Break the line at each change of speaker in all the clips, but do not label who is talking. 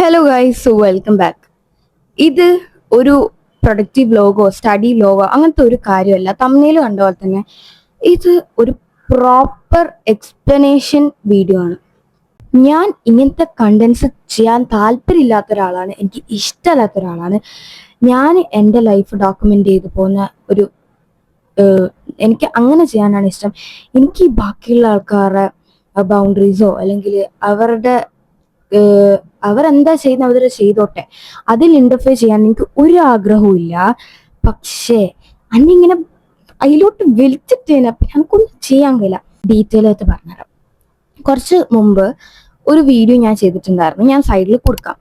Hello guys, so welcome back. ഇത് ഒരു productive വ്ലോഗോ study വ്ലോഗോ അങ്ങനത്തെ ഒരു കാര്യമല്ല. തമ്മിൽ കണ്ട പോലെ തന്നെ ഇത് ഒരു പ്രോപ്പർ എക്സ്പ്ലനേഷൻ വീഡിയോ ആണ്. ഞാൻ ഇങ്ങനത്തെ കണ്ടന്റ്സ് ചെയ്യാൻ താല്പര്യമില്ലാത്ത ഒരാളാണ്, എനിക്ക് ഇഷ്ടമല്ലാത്ത ഒരാളാണ്. ഞാൻ എൻ്റെ ലൈഫ് ഡോക്യുമെന്റ് ചെയ്തു പോകുന്ന ഒരു എനിക്ക് അങ്ങനെ ചെയ്യാനാണ് ഇഷ്ടം. എനിക്ക് ബാക്കിയുള്ള ആൾക്കാരുടെ ബൗണ്ടറീസോ അല്ലെങ്കിൽ അവരുടെ അവരെന്താ ചെയ്യുന്ന അവർ ചെയ്തോട്ടെ, അതിൽ ഇന്റർഫിയർ ചെയ്യാൻ എനിക്ക് ഒരു ആഗ്രഹവും ഇല്ല. പക്ഷേ അന്നിങ്ങനെ അതിലോട്ട് വലിച്ചിട്ട് എനിക്കൊന്നും ചെയ്യാൻ കഴിയില്ല. ഡീറ്റെയിൽ ആയിട്ട് പറഞ്ഞുതരാം. കുറച്ച് മുമ്പ് ഒരു വീഡിയോ ഞാൻ ചെയ്തിട്ടുണ്ടായിരുന്നു, ഞാൻ സൈഡിൽ കൊടുക്കാം.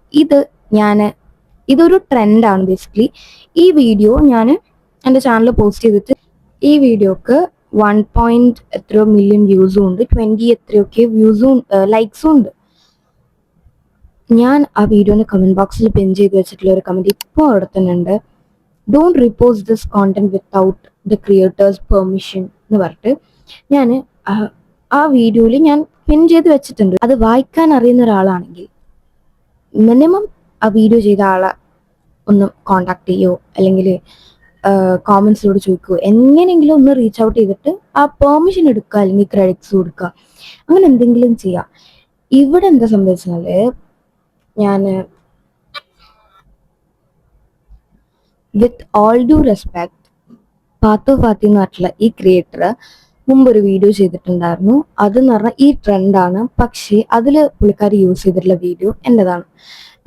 ഇതൊരു ട്രെൻഡാണ് ബേസിക്കലി. ഈ വീഡിയോ ഞാൻ എൻ്റെ ചാനലിൽ പോസ്റ്റ് ചെയ്തിട്ട് ഈ വീഡിയോക്ക് 1 എത്രയോ മില്യൺ വ്യൂസും ഉണ്ട്, 20 എത്രയൊക്കെ വ്യൂസും ലൈക്സും ഉണ്ട്. ഞാൻ ആ വീഡിയോന് കമന്റ് ബോക്സിൽ പിൻ ചെയ്ത് വെച്ചിട്ടുള്ള ഒരു കമന്റ് ഇപ്പോൾ അവിടെ തന്നെ ഉണ്ട്. Don't repost this content without the creator's permission എന്ന് പറഞ്ഞിട്ട് ഞാൻ ആ വീഡിയോയിൽ ഞാൻ പിൻ ചെയ്ത് വെച്ചിട്ടുണ്ട്. അത് വായിക്കാൻ അറിയുന്ന ഒരാളാണെങ്കിൽ മിനിമം ആ വീഡിയോ ചെയ്ത ആളെ ഒന്ന് കോണ്ടാക്ട് ചെയ്യോ അല്ലെങ്കിൽ കോമൻസിലൂടെ ചോദിക്കുമോ, എങ്ങനെയെങ്കിലും ഒന്ന് റീച്ച് ഔട്ട് ചെയ്തിട്ട് ആ പെർമിഷൻ എടുക്കുക അല്ലെങ്കിൽ ക്രെഡിറ്റ്സ് കൊടുക്കുക, അങ്ങനെ എന്തെങ്കിലും ചെയ്യുക. ഇവിടെ എന്താ സംഭവിച്ചാല്, ഞാൻ വിത്ത് ഓൾ ഡ്യൂ റെസ്പെക്ട് പാത്തു ഫാത്തി എന്ന് പറഞ്ഞിട്ടുള്ള ഈ ക്രിയേറ്റർ മുമ്പൊരു വീഡിയോ ചെയ്തിട്ടുണ്ടായിരുന്നു. അതെന്ന് പറഞ്ഞാൽ ഈ ട്രെൻഡാണ്, പക്ഷേ അതിൽ പുള്ളിക്കാർ യൂസ് ചെയ്തിട്ടുള്ള വീഡിയോ എൻ്റെതാണ്.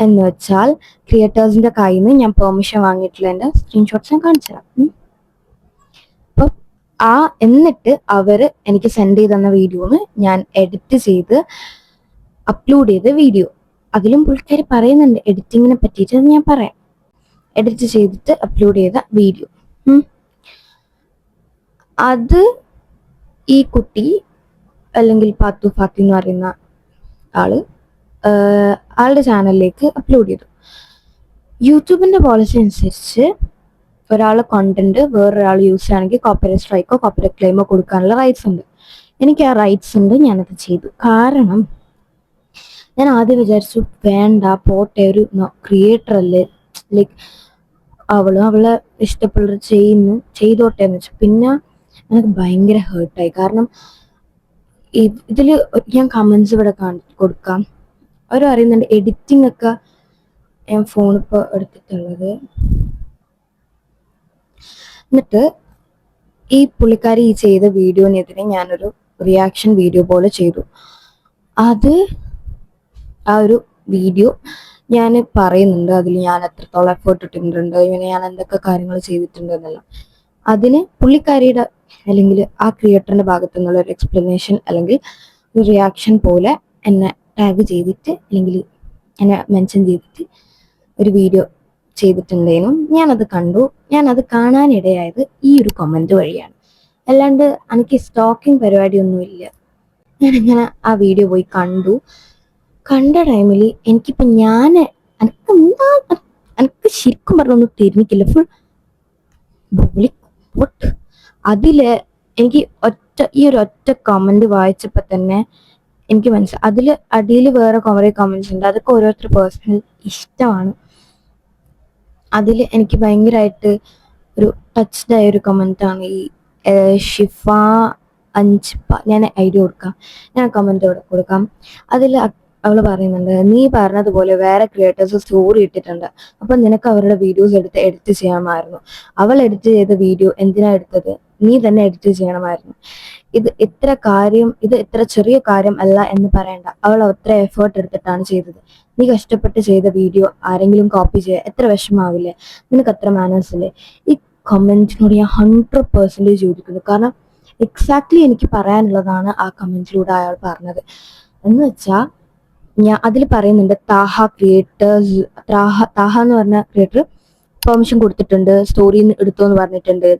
എന്ന് വെച്ചാൽ ക്രിയേറ്റേഴ്സിന്റെ കയ്യിൽ നിന്ന് ഞാൻ പെർമിഷൻ വാങ്ങിയിട്ടുള്ള എൻ്റെ സ്ക്രീൻഷോട്ട്സ് ഞാൻ കാണിച്ചു തരാം. അപ്പം എന്നിട്ട് അവർ എനിക്ക് സെൻഡ് ചെയ്ത് തന്ന വീഡിയോന്ന് ഞാൻ എഡിറ്റ് ചെയ്ത് അപ്ലോഡ് ചെയ്ത വീഡിയോ. അതിലും പുള്ളിക്കാർ പറയുന്നുണ്ട് എഡിറ്റിങ്ങിനെ പറ്റിയിട്ട്, ഞാൻ പറയാം. എഡിറ്റ് ചെയ്തിട്ട് അപ്ലോഡ് ചെയ്ത വീഡിയോ അത് ഈ കുട്ടി അല്ലെങ്കിൽ പാത്തു ഫാത്തി എന്ന് പറയുന്ന ആളുടെ ചാനലിലേക്ക് അപ്ലോഡ് ചെയ്തു. യൂട്യൂബിന്റെ പോളിസി അനുസരിച്ച് ഒരാളെ കോണ്ടന്റ് വേറൊരാൾ യൂസ് ചെയ്യുകയാണെങ്കിൽ കോപ്പിറൈറ്റ് സ്ട്രൈക്കോ കോപ്പിറൈറ്റ് ക്ലെയിമോ കൊടുക്കാനുള്ള റൈറ്റ്സ് ഉണ്ട്. എനിക്ക് ആ റൈറ്റ്സ് ഉണ്ട്, ഞാനത് ചെയ്തു. കാരണം ഞാൻ ആദ്യം വിചാരിച്ചു വേണ്ട പോട്ടെ, ഒരു ക്രിയേറ്റർ അല്ലേ, ലൈക്ക് അവളെ ഇഷ്ടപ്പെടുന്നത് ചെയ്തോട്ടെ എന്ന് വെച്ചു. പിന്നെ എനിക്ക് ഭയങ്കര ഹേർട്ടായി. കാരണം ഇതില് ഞാൻ കമന്റ്സ് ഇവിടെ കൊടുക്കാം. അവർ അറിയുന്നുണ്ട് എഡിറ്റിംഗ് ഒക്കെ. ഞാൻ ഫോണിപ്പോൾ എടുത്തിട്ടുള്ളത്. എന്നിട്ട് ഈ പുള്ളിക്കാരി ഈ ചെയ്ത വീഡിയോനെതിരെ ഞാനൊരു റിയാക്ഷൻ വീഡിയോ പോലെ ചെയ്തു. ആ ഒരു വീഡിയോ ഞാൻ പറയുന്നുണ്ട്, അതിൽ ഞാൻ എത്രത്തോളം എഫേർട്ട് ഇട്ടിട്ടുണ്ട്, ഇങ്ങനെ ഞാൻ എന്തൊക്കെ കാര്യങ്ങൾ ചെയ്തിട്ടുണ്ട് എന്നെല്ലാം. അതിന് പുള്ളിക്കാരിയുടെ അല്ലെങ്കിൽ ആ ക്രിയേറ്ററിന്റെ ഭാഗത്തു നിന്നുള്ള ഒരു എക്സ്പ്ലനേഷൻ അല്ലെങ്കിൽ ഒരു റിയാക്ഷൻ പോലെ എന്നെ ടാഗ് ചെയ്തിട്ട് അല്ലെങ്കിൽ എന്നെ മെൻഷൻ ചെയ്തിട്ട് ഒരു വീഡിയോ ചെയ്തിട്ടുണ്ടേനും ഞാനത് കണ്ടു. ഞാനത് കാണാനിടയായത് ഈ ഒരു കമന്റ് വഴിയാണ്. അല്ലാണ്ട് എനിക്ക് സ്റ്റോക്കിംഗ് പരിപാടിയൊന്നുമില്ല. ഞാനിങ്ങനെ ആ വീഡിയോ പോയി കണ്ട ടൈമിൽ എനിക്കിപ്പോൾ എനിക്ക് ശരിക്കും പറഞ്ഞൊന്നും തിരിഞ്ഞിക്കില്ല. ഫുൾ അതില് എനിക്ക് ഈ ഒരു ഒറ്റ കമന്റ് വായിച്ചപ്പോ തന്നെ എനിക്ക് മനസ്സിലായി. അതില് അടിയിൽ വേറെ കുറെ കമന്റ്സ് ഉണ്ട്, അതൊക്കെ ഓരോരുത്തർ പേഴ്സണൽ ഇഷ്ടമാണ്. അതിൽ എനിക്ക് ഭയങ്കരമായിട്ട് ഒരു ടച്ച്ഡ് ആയ ഒരു കമന്റ് ആണ് ഈ ഷിഫ 5. ഞാൻ ഐഡിയ കൊടുക്കാം, ഞാൻ കമന്റ് കൊടുക്കാം. അതിൽ അവള് പറയുന്നുണ്ട്, നീ പറഞ്ഞതുപോലെ വേറെ ക്രിയേറ്റേഴ്സ് സ്റ്റോറി ഇട്ടിട്ടുണ്ട്, അപ്പൊ നിനക്ക് അവരുടെ വീഡിയോസ് എടുത്ത് എഡിറ്റ് ചെയ്യാമായിരുന്നു. അവൾ എഡിറ്റ് ചെയ്ത വീഡിയോ എന്തിനാ എടുത്തത്? നീ തന്നെ എഡിറ്റ് ചെയ്യണമായിരുന്നു. ഇത് ഇത്ര ചെറിയ കാര്യം അല്ല എന്ന് പറയണ്ട. അവൾ അത്ര എഫേർട്ട് എടുത്തിട്ടാണ് ചെയ്തത്. നീ കഷ്ടപ്പെട്ട് ചെയ്ത വീഡിയോ ആരെങ്കിലും കോപ്പി ചെയ്യുക എത്ര വിഷമാവില്ലേ? നിനക്ക് അത്ര മാനേഴ്സ് ഇല്ലേ? ഈ കമന്റിനോട് ഞാൻ 100% യോജിക്കുന്നു. കാരണം എക്സാക്ട്ലി എനിക്ക് പറയാനുള്ളതാണ് ആ കമന്റിലൂടെ അയാൾ പറഞ്ഞത്. എന്ന് വെച്ചാൽ ഞാൻ അതിൽ പറയുന്നുണ്ട്, താഹ എന്ന് പറഞ്ഞ ക്രിയേറ്റർ പെർമിഷൻ കൊടുത്തിട്ടുണ്ട്, സ്റ്റോറി എടുത്തോ എന്ന് പറഞ്ഞിട്ടുണ്ട്.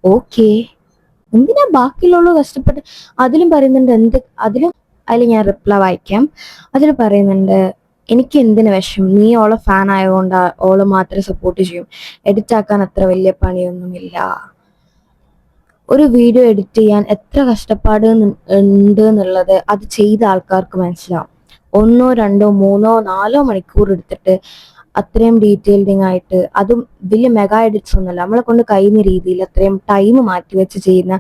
ഓക്കെ, എന്തിനാ ബാക്കിയുള്ളവള് കഷ്ടപ്പെട്ട്? അതിലും പറയുന്നുണ്ട് അതിൽ ഞാൻ റിപ്ലൈ വായിക്കാം. അതിൽ പറയുന്നുണ്ട്, എനിക്ക് എന്തിനു വിഷമം, നീ ഓളെ ഫാൻ ആയതുകൊണ്ട് ഓളെ മാത്രമേ സപ്പോർട്ട് ചെയ്യും, എഡിറ്റ് ആക്കാൻ അത്ര വലിയ പണിയൊന്നുമില്ല. ഒരു വീഡിയോ എഡിറ്റ് ചെയ്യാൻ എത്ര കഷ്ടപ്പാട് ഉണ്ട് എന്നുള്ളത് അത് ചെയ്ത ആൾക്കാർക്ക് മനസ്സിലാവും. ഒന്നോ രണ്ടോ മൂന്നോ നാലോ മണിക്കൂർ എടുത്തിട്ട് അത്രയും ഡീറ്റെയിൽഡിങ് ആയിട്ട്, അതും വലിയ മെഗാ എഡിറ്റ്സ് ഒന്നുമല്ല, നമ്മളെ കൊണ്ട് കഴിയുന്ന രീതിയിൽ അത്രയും ടൈം മാറ്റി വെച്ച് ചെയ്യുന്ന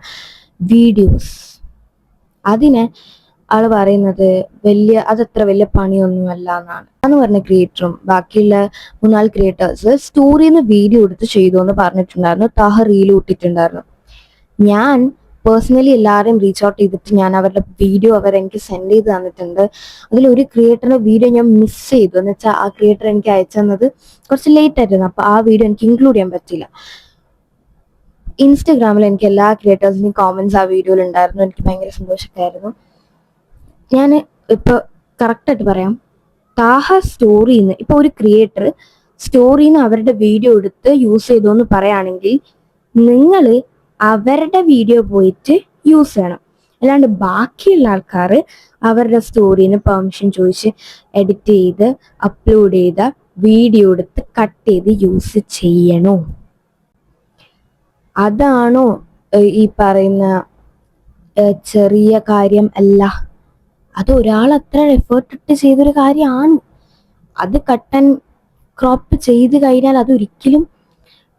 വീഡിയോസ്, അതിനെ ആള് പറയുന്നത് അതത്ര വലിയ പണിയൊന്നുമല്ല എന്നാണ്. എന്ന് പറഞ്ഞ ക്രിയേറ്ററും ബാക്കിയുള്ള 3-4 ക്രിയേറ്റേഴ്സ് സ്റ്റോറിന്ന് വീഡിയോ എടുത്ത് ചെയ്തു എന്ന് പറഞ്ഞിട്ടുണ്ടായിരുന്നു. താഹ റീൽ ഇട്ടിട്ടുണ്ടായിരുന്നു. ഞാൻ പേഴ്സണലി എല്ലാവരെയും റീച്ച് ഔട്ട് ചെയ്തിട്ട് ഞാൻ അവരുടെ വീഡിയോ എനിക്ക് സെൻഡ് ചെയ്ത് തന്നിട്ടുണ്ട്. അതിലൊരു ക്രിയേറ്ററിന്റെ വീഡിയോ ഞാൻ മിസ് ചെയ്തു. എന്ന് വെച്ചാൽ ആ ക്രിയേറ്റർ എനിക്ക് അയച്ചു തന്നത് കുറച്ച് ലേറ്റ് ആയിരുന്നു. അപ്പൊ ആ വീഡിയോ എനിക്ക് ഇൻക്ലൂഡ് ചെയ്യാൻ പറ്റില്ല. ഇൻസ്റ്റഗ്രാമിൽ എനിക്ക് എല്ലാ ക്രിയേറ്റേഴ്സിന്റെയും കോമന്റ്സ് ആ വീഡിയോയിൽ ഉണ്ടായിരുന്നു. എനിക്ക് ഭയങ്കര സന്തോഷമായിരുന്നു. ഞാൻ ഇപ്പൊ കറക്റ്റായിട്ട് പറയാം, താഹ സ്റ്റോറിന്ന് ഇപ്പൊ ഒരു ക്രിയേറ്റർ സ്റ്റോറിന്ന് അവരുടെ വീഡിയോ എടുത്ത് യൂസ് ചെയ്തു എന്ന് പറയുകയാണെങ്കിൽ നിങ്ങൾ അവരുടെ വീഡിയോ പോയിട്ട് യൂസ് ചെയ്യണം. അല്ലാണ്ട് ബാക്കിയുള്ള ആൾക്കാർ അവരുടെ സ്റ്റോറിന്ന് പെർമിഷൻ ചോദിച്ച് എഡിറ്റ് ചെയ്ത് അപ്ലോഡ് ചെയ്ത വീഡിയോ എടുത്ത് കട്ട് ചെയ്ത് യൂസ് ചെയ്യണോ? അതാണോ ഈ പറയുന്ന ചെറിയ കാര്യം അല്ല? അത് ഒരാൾ അത്ര എഫേർട്ട് ഇട്ട് ചെയ്തൊരു കാര്യമാണ്. അത് കട്ട് ആൻഡ് ക്രോപ്പ് ചെയ്ത് കഴിഞ്ഞാൽ അതൊരിക്കലും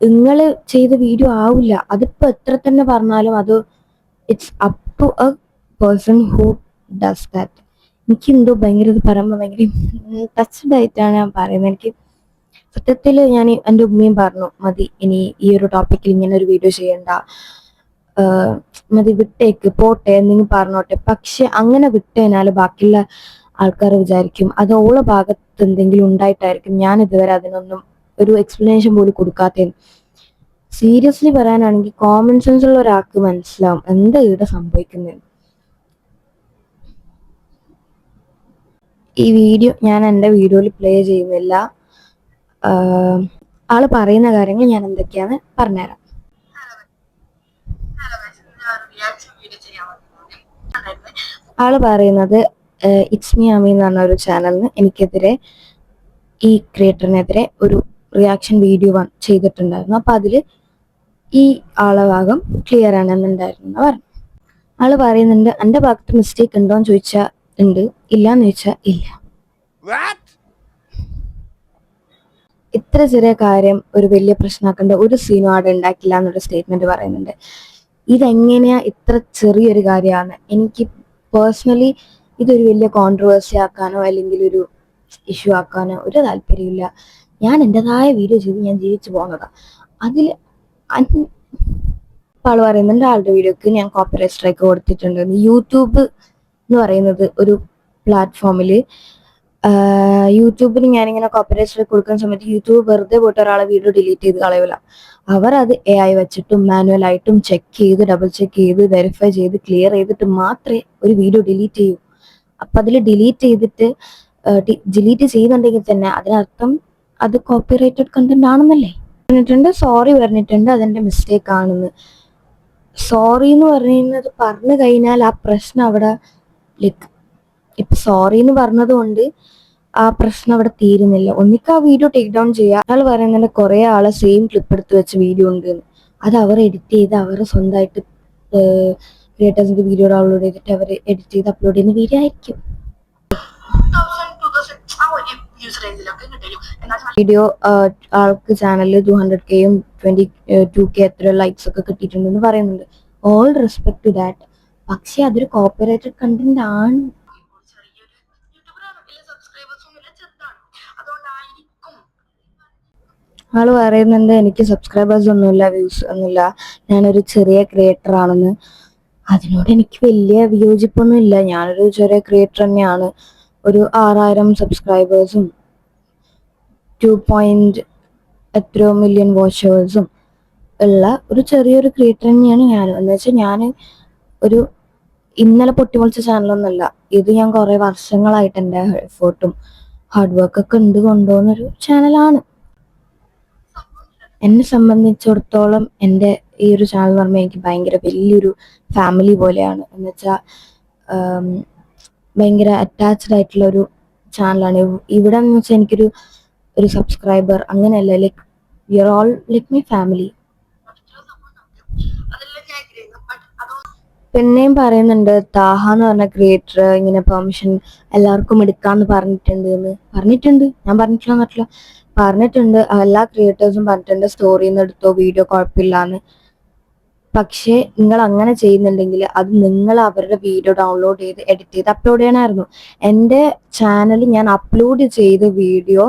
നിങ്ങൾ ചെയ്ത വീഡിയോ ആവില്ല. അതിപ്പോ എത്ര തന്നെ പറഞ്ഞാലും അത് it's up to a person who does that. എനിക്ക് എന്തോ ഭയങ്കര ഇത് പറയുമ്പോൾ ഭയങ്കര ടച്ച്ഡ് ആയിട്ടാണ് ഞാൻ പറയുന്നത്. എനിക്ക് സത്യത്തിൽ ഞാൻ എൻ്റെ ഉമ്മയും പറഞ്ഞു, മതി ഇനി ഈ ഒരു ടോപ്പിക്കിൽ ഇങ്ങനെ ഒരു വീഡിയോ ചെയ്യണ്ട, മതി വിട്ടേക്ക് പോട്ടെ എന്തെങ്കിലും പറഞ്ഞോട്ടെ. പക്ഷെ അങ്ങനെ വിട്ടുകഴിഞ്ഞാൽ ബാക്കിയുള്ള ആൾക്കാർ വിചാരിക്കും അത് ഓളെ ഭാഗത്ത് എന്തെങ്കിലും ഉണ്ടായിട്ടായിരിക്കും ഞാൻ ഇതുവരെ അതിനൊന്നും ഒരു എക്സ്പ്ലനേഷൻ പോലും കൊടുക്കാത്തത്. സീരിയസ്ലി പറയാനാണെങ്കിൽ കോമൺ സെൻസ് ഉള്ള ഒരാൾക്ക് മനസ്സിലാവും എന്താ ഇവിടെ സംഭവിക്കുന്നത്. ഈ വീഡിയോ ഞാൻ എൻ്റെ വീഡിയോയിൽ പ്ലേ ചെയ്യുന്നില്ല. ആള് പറയുന്ന കാര്യങ്ങൾ ഞാൻ എന്തൊക്കെയാന്ന് പറഞ്ഞുതരാം. ആള് പറയുന്നത് ഇറ്റ്സ് മീ അമി എന്ന് പറഞ്ഞ ഒരു ചാനലിന് എനിക്കെതിരെ, ഈ ക്രിയേറ്ററിനെതിരെ ഒരു റിയാക്ഷൻ വീഡിയോ ചെയ്തിട്ടുണ്ടായിരുന്നു. അപ്പൊ അതില് ഈ ആളെ ഭാഗം ക്ലിയർ ആണെന്നുണ്ടായിരുന്നു പറഞ്ഞു. ആള് പറയുന്നുണ്ട് എൻ്റെ ഭാഗത്ത് മിസ്റ്റേക്ക് ഉണ്ടോന്ന് ചോദിച്ചാൽ ഉണ്ട്, ഇല്ലാന്ന് ചോദിച്ചാൽ ഇല്ല. ഇത്ര ചെറിയ കാര്യം ഒരു വലിയ പ്രശ്നമാക്കേണ്ട ഒരു സീനും അവിടെ ഉണ്ടാക്കില്ല എന്നൊരു സ്റ്റേറ്റ്മെന്റ് പറയുന്നുണ്ട്. ഇതെങ്ങനെയാ ഇത്ര ചെറിയൊരു കാര്യമാണ്? എനിക്ക് പേഴ്സണലി ഇതൊരു വലിയ കോൺട്രവേഴ്സി ആക്കാനോ അല്ലെങ്കിൽ ഒരു ഇഷ്യൂ ആക്കാനോ ഒരു താല്പര്യമില്ല. ഞാൻ എൻ്റെതായ വീഡിയോ ചെയ്ത് ഞാൻ ജീവിച്ചു പോകുന്നതാ. അതിൽ ആള് പറയുന്നുണ്ട് ആളുടെ വീഡിയോക്ക് ഞാൻ കോപ്പിറൈറ്റ് സ്ട്രൈക്ക് കൊടുത്തിട്ടുണ്ട്. യൂട്യൂബ് എന്ന് പറയുന്നത് ഒരു പ്ലാറ്റ്ഫോമിൽ, യൂട്യൂബിന് ഞാനിങ്ങനെ കോപ്പിറൈറ്റ് സ്ട്രൈക്ക് കൊടുക്കുന്ന സമയത്ത് യൂട്യൂബ് വെറുതെ പോയിട്ട് ഒരാളെ വീഡിയോ ഡിലീറ്റ് ചെയ്ത് കളയില്ല. അവർ അത് AI വെച്ചിട്ടും മാനുവലായിട്ടും ചെക്ക് ചെയ്ത് ഡബിൾ ചെക്ക് ചെയ്ത് വെരിഫൈ ചെയ്ത് ക്ലിയർ ചെയ്തിട്ട് മാത്രമേ ഒരു വീഡിയോ ഡിലീറ്റ് ചെയ്യൂ. അപ്പൊ അതിൽ ഡിലീറ്റ് ചെയ്യുന്നുണ്ടെങ്കിൽ തന്നെ അതിനർത്ഥം അത് കോപ്പിറൈറ്റഡ് കണ്ടന്റ് ആണെന്നല്ലേ. പറഞ്ഞിട്ടുണ്ട്, സോറി പറഞ്ഞിട്ടുണ്ട്, അതെന്റെ മിസ്റ്റേക്ക് ആണെന്ന്. സോറി എന്ന് പറയുന്നത് പറഞ്ഞു കഴിഞ്ഞാൽ ആ പ്രശ്നം അവിടെ ലൈക്ക് ഇപ്പൊ സോറി എന്ന് പറഞ്ഞത് കൊണ്ട് ആ പ്രശ്നം അവിടെ തീരുന്നില്ല. ഒന്നിക്ക് ആ വീഡിയോ ടേക്ക് ഡൗൺ ചെയ്യുക. അയാൾ പറയുന്നുണ്ട് കുറെ ആളെ സെയിം ക്ലിപ്പ് എടുത്ത് വെച്ച വീഡിയോ ഉണ്ട്, അത് അവർ എഡിറ്റ് ചെയ്ത് അവർ സ്വന്തമായിട്ട് ക്രിയേറ്റേഴ്സിന്റെ വീഡിയോ ഡൗൺലോഡ് ചെയ്തിട്ട് അവർ എഡിറ്റ് ചെയ്ത് അപ്ലോഡ് ചെയ്യുന്ന വീഡിയോ ആയിരിക്കും. വീഡിയോ ആൾക്ക് ചാനലിൽ 200K-യും 22K എത്ര ലൈക്സ് ഒക്കെ കിട്ടിയിട്ടുണ്ടെന്ന് പറയുന്നുണ്ട്. All respect to that. പക്ഷെ അതൊരു കോപ്പിറൈറ്റഡ് കണ്ടന്റ് ആണ്. ആള് പറയുന്നുണ്ട് എനിക്ക് സബ്സ്ക്രൈബേഴ്സ് ഒന്നുമില്ല, വ്യൂസ് ഒന്നുമില്ല, ഞാനൊരു ചെറിയ ക്രിയേറ്റർ ആണെന്ന്. അതിനോട് എനിക്ക് വലിയ വിയോജിപ്പൊന്നും ഇല്ല. ഞാനൊരു ചെറിയ ക്രിയേറ്റർ തന്നെയാണ്. ഒരു 6000 സബ്സ്ക്രൈബേഴ്സും 2 എത്രയോ മില്യൺ വാച്ചേഴ്സും ഉള്ള ഒരു ചെറിയൊരു ക്രിയേറ്റർ തന്നെയാണ് ഞാൻ. എന്ന് വെച്ചാൽ ഞാൻ ഒരു ഇന്നലെ പൊട്ടിമുളിച്ച ചാനലൊന്നുമല്ല. ഇത് ഞാൻ കുറെ വർഷങ്ങളായിട്ട് എൻ്റെ എഫേർട്ടും ഹാർഡ് വർക്കൊക്കെ ഉണ്ട് കൊണ്ടുപോകുന്നൊരു ചാനലാണ്. എന്നെ സംബന്ധിച്ചിടത്തോളം എൻ്റെ ഈ ഒരു ചാനൽ എന്ന് പറയുമ്പോൾ എനിക്ക് ഭയങ്കര വലിയൊരു ഫാമിലി പോലെയാണ്. എന്ന് വെച്ചാൽ ഭയങ്കര അറ്റാച്ച്ഡ് ആയിട്ടുള്ള ഒരു ചാനലാണ്. ഇവിടെ എന്ന് വെച്ചാൽ ഒരു സബ്സ്ക്രൈബർ അങ്ങനെയല്ല, like we are all like my family. പിന്നെയും പറയുന്നുണ്ട് താഹ എന്ന് പറഞ്ഞ ക്രിയേറ്റർ ഇങ്ങനെ പെർമിഷൻ എല്ലാവർക്കും എടുക്കാന്ന് പറഞ്ഞിട്ടുണ്ട്. ഞാൻ പറഞ്ഞിട്ടുണ്ട്. എല്ലാ ക്രിയേറ്റേഴ്സും പറഞ്ഞിട്ടുണ്ട് സ്റ്റോറിന്ന് എടുത്തോ, വീഡിയോ കുഴപ്പമില്ലാന്ന്. പക്ഷേ നിങ്ങൾ അങ്ങനെ ചെയ്യുന്നുണ്ടെങ്കിൽ അത് നിങ്ങൾ അവരുടെ വീഡിയോ ഡൗൺലോഡ് ചെയ്ത് എഡിറ്റ് ചെയ്ത് അപ്ലോഡ് ചെയ്യണമായിരുന്നു. എൻ്റെ ചാനൽ ഞാൻ അപ്ലോഡ് ചെയ്ത വീഡിയോ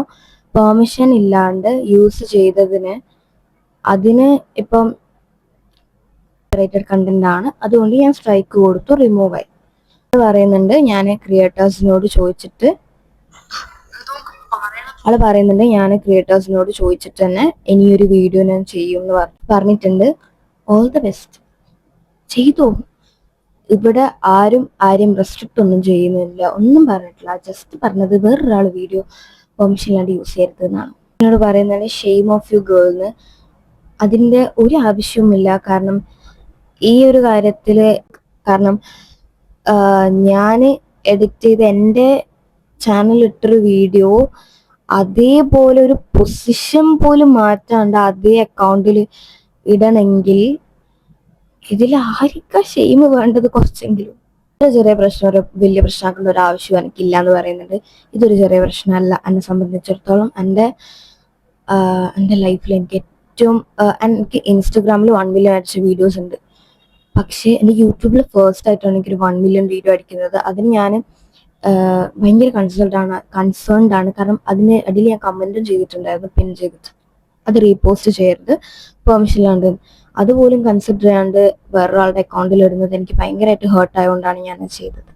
പെർമിഷൻ ഇല്ലാണ്ട് യൂസ് ചെയ്തതിന് അതിന് ഇപ്പം കണ്ടന്റ് ആണ്, അതുകൊണ്ട് ഞാൻ സ്ട്രൈക്ക് കൊടുത്തു, റിമൂവ് ആയി. പറയുന്നുണ്ട് ഞാൻ ക്രിയേറ്റേഴ്സിനോട് ചോദിച്ചിട്ട് തന്നെ ഇനിയൊരു വീഡിയോ ഞാൻ ചെയ്യും എന്ന് പറഞ്ഞിട്ടുണ്ട്. ഓൾ ദ ബെസ്റ്റ്, ചെയ്തോ. ഇവിടെ ആരും റെസ്ട്രിക്റ്റ് ഒന്നും ചെയ്യുന്നില്ല, ഒന്നും പറഞ്ഞിട്ടില്ല. ജസ്റ്റ് പറഞ്ഞത് വേറൊരാൾ വീഡിയോ പെർമിഷൻ ഇല്ലാണ്ട് യൂസ് ചെയ്യരുത് എന്നാണ്. എന്നോട് പറയുന്നത് ഷെയിം ഓഫ് യു ഗേൾന്ന്. അതിൻ്റെ ഒരു ആവശ്യവുമില്ല. കാരണം ഈ ഒരു കാര്യത്തില് ഞാൻ എഡിറ്റ് ചെയ്ത് എൻ്റെ ചാനൽ ഇട്ടൊരു വീഡിയോ അതേപോലെ ഒരു പൊസിഷൻ പോലും മാറ്റാണ്ട് അതേ അക്കൗണ്ടിൽ ഇടണമെങ്കിൽ ഇതിൽ ആർക്കാ ഷെയിം വേണ്ടത്? കുറച്ചെങ്കിലും ചെറിയ പ്രശ്നം ഒരു വലിയ പ്രശ്നമാക്കേണ്ട ഒരു ആവശ്യം എനിക്കില്ല എന്ന് പറയുന്നുണ്ട്. ഇതൊരു ചെറിയ പ്രശ്നമല്ല. എന്നെ സംബന്ധിച്ചിടത്തോളം എൻ്റെ ലൈഫിൽ എനിക്ക് ഇൻസ്റ്റഗ്രാമിൽ 1 മില്യൺ അടിച്ച വീഡിയോസ് ഉണ്ട്. പക്ഷേ എൻ്റെ യൂട്യൂബിൽ ഫസ്റ്റ് ആയിട്ടാണ് എനിക്കൊരു 1 മില്യൺ വീഡിയോ അടിക്കുന്നത്. അതിന് ഞാൻ ഭയങ്കര കൺസേൺഡ് ആണ്. കാരണം അതിന് അടിയിൽ ഞാൻ കമന്റും ചെയ്തിട്ടുണ്ടായിരുന്നു, പിൻ ചെയ്തിട്ട് അത് റീപോസ്റ്റ് ചെയ്യരുത് പെർമിഷൻ ഇല്ലാണ്ട്. അതുപോലും കൺസിഡർ ചെയ്യാണ്ട് വേറൊരാളുടെ അക്കൗണ്ടിൽ ഇടുന്നത് എനിക്ക് ഭയങ്കരമായിട്ട് ഹേർട്ട് ആയതുകൊണ്ടാണ് ഞാൻ ചെയ്തത്.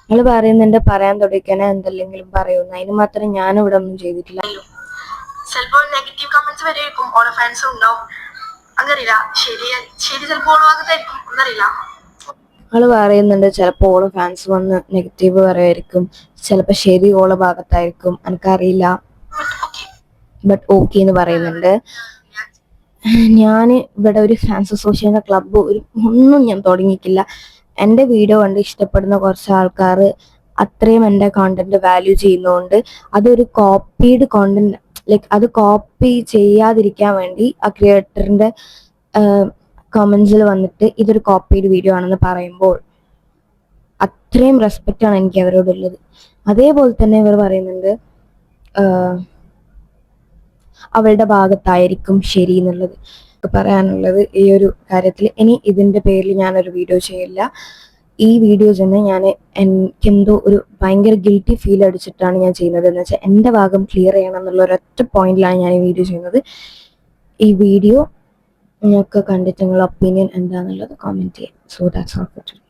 നിങ്ങൾ പറയുന്നുണ്ട് പറയാൻ തുടങ്ങിയാൽ എന്തെല്ലെങ്കിലും പറയുന്നു. അതിന് മാത്രം ഞാൻ ഇവിടെ ഒന്നും ചെയ്തിട്ടില്ല.
ചിലപ്പോൾ നെഗറ്റീവ് കമന്റ്സ് വരെയായിരിക്കും, ഓളെ ഫാൻസും ഉണ്ടാവും. അങ്ങറിയില്ല, ശരി ചിലപ്പോൾ ഓളാകത്തായിരിക്കും, ഒന്നറിയില്ല.
ആള് പറയുന്നുണ്ട് ചിലപ്പോൾ ഓളെ ഫാൻസ് വന്ന് നെഗറ്റീവ് പറയുമായിരിക്കും, ചിലപ്പോൾ ശരി ഓളെ ഭാഗത്തായിരിക്കും, എനിക്കറിയില്ല. ബട്ട് ഓക്കെ എന്ന് പറയുന്നുണ്ട്. ഞാൻ ഇവിടെ ഒരു ഫാൻസ് അസോസിയേഷൻ ക്ലബ്ബ് ഒന്നും ഞാൻ തുടങ്ങിയിട്ടില്ല. എൻ്റെ വീഡിയോ കണ്ട് ഇഷ്ടപ്പെടുന്ന കുറച്ച് ആൾക്കാർ അത്രയും എൻ്റെ കോണ്ടന്റ് വാല്യൂ ചെയ്യുന്നതുകൊണ്ട് അതൊരു കോപ്പീഡ് കോണ്ടന്റ്, ലൈക്ക് അത് കോപ്പി ചെയ്യാതിരിക്കാൻ വേണ്ടി ആ ക്രിയേറ്ററിന്റെ കമന്റ്സിൽ വന്നിട്ട് ഇതൊരു കോപ്പീഡ് വീഡിയോ ആണെന്ന് പറയുമ്പോൾ അത്രയും റെസ്പെക്റ്റ് ആണ് എനിക്ക് അവരോടുള്ളത്. അതേപോലെ തന്നെ ഇവർ പറയുന്നുണ്ട് അവളുടെ ഭാഗത്തായിരിക്കും ശരി എന്നുള്ളത്. പറയാനുള്ളത് ഈ ഒരു കാര്യത്തിൽ, ഇനി ഇതിന്റെ പേരിൽ ഞാനൊരു വീഡിയോ ചെയ്യില്ല. ഈ വീഡിയോസ് തന്നെ എനിക്കെന്തോ ഒരു ഭയങ്കര ഗിൽറ്റി ഫീൽ അടിച്ചിട്ടാണ് ഞാൻ ചെയ്യുന്നത്. എന്ന് വെച്ചാൽ എൻ്റെ ഭാഗം ക്ലിയർ ചെയ്യണം എന്നുള്ള ഒരൊറ്റ പോയിന്റിലാണ് ഞാൻ ഈ വീഡിയോ ചെയ്യുന്നത്. ഈ വീഡിയോ നിങ്ങൾക്ക് കണ്ടിട്ട് നിങ്ങളുടെ ഒപ്പീനിയൻ എന്താണെന്നുള്ളത് കമന്റ് ചെയ്യാം. So that's all for today.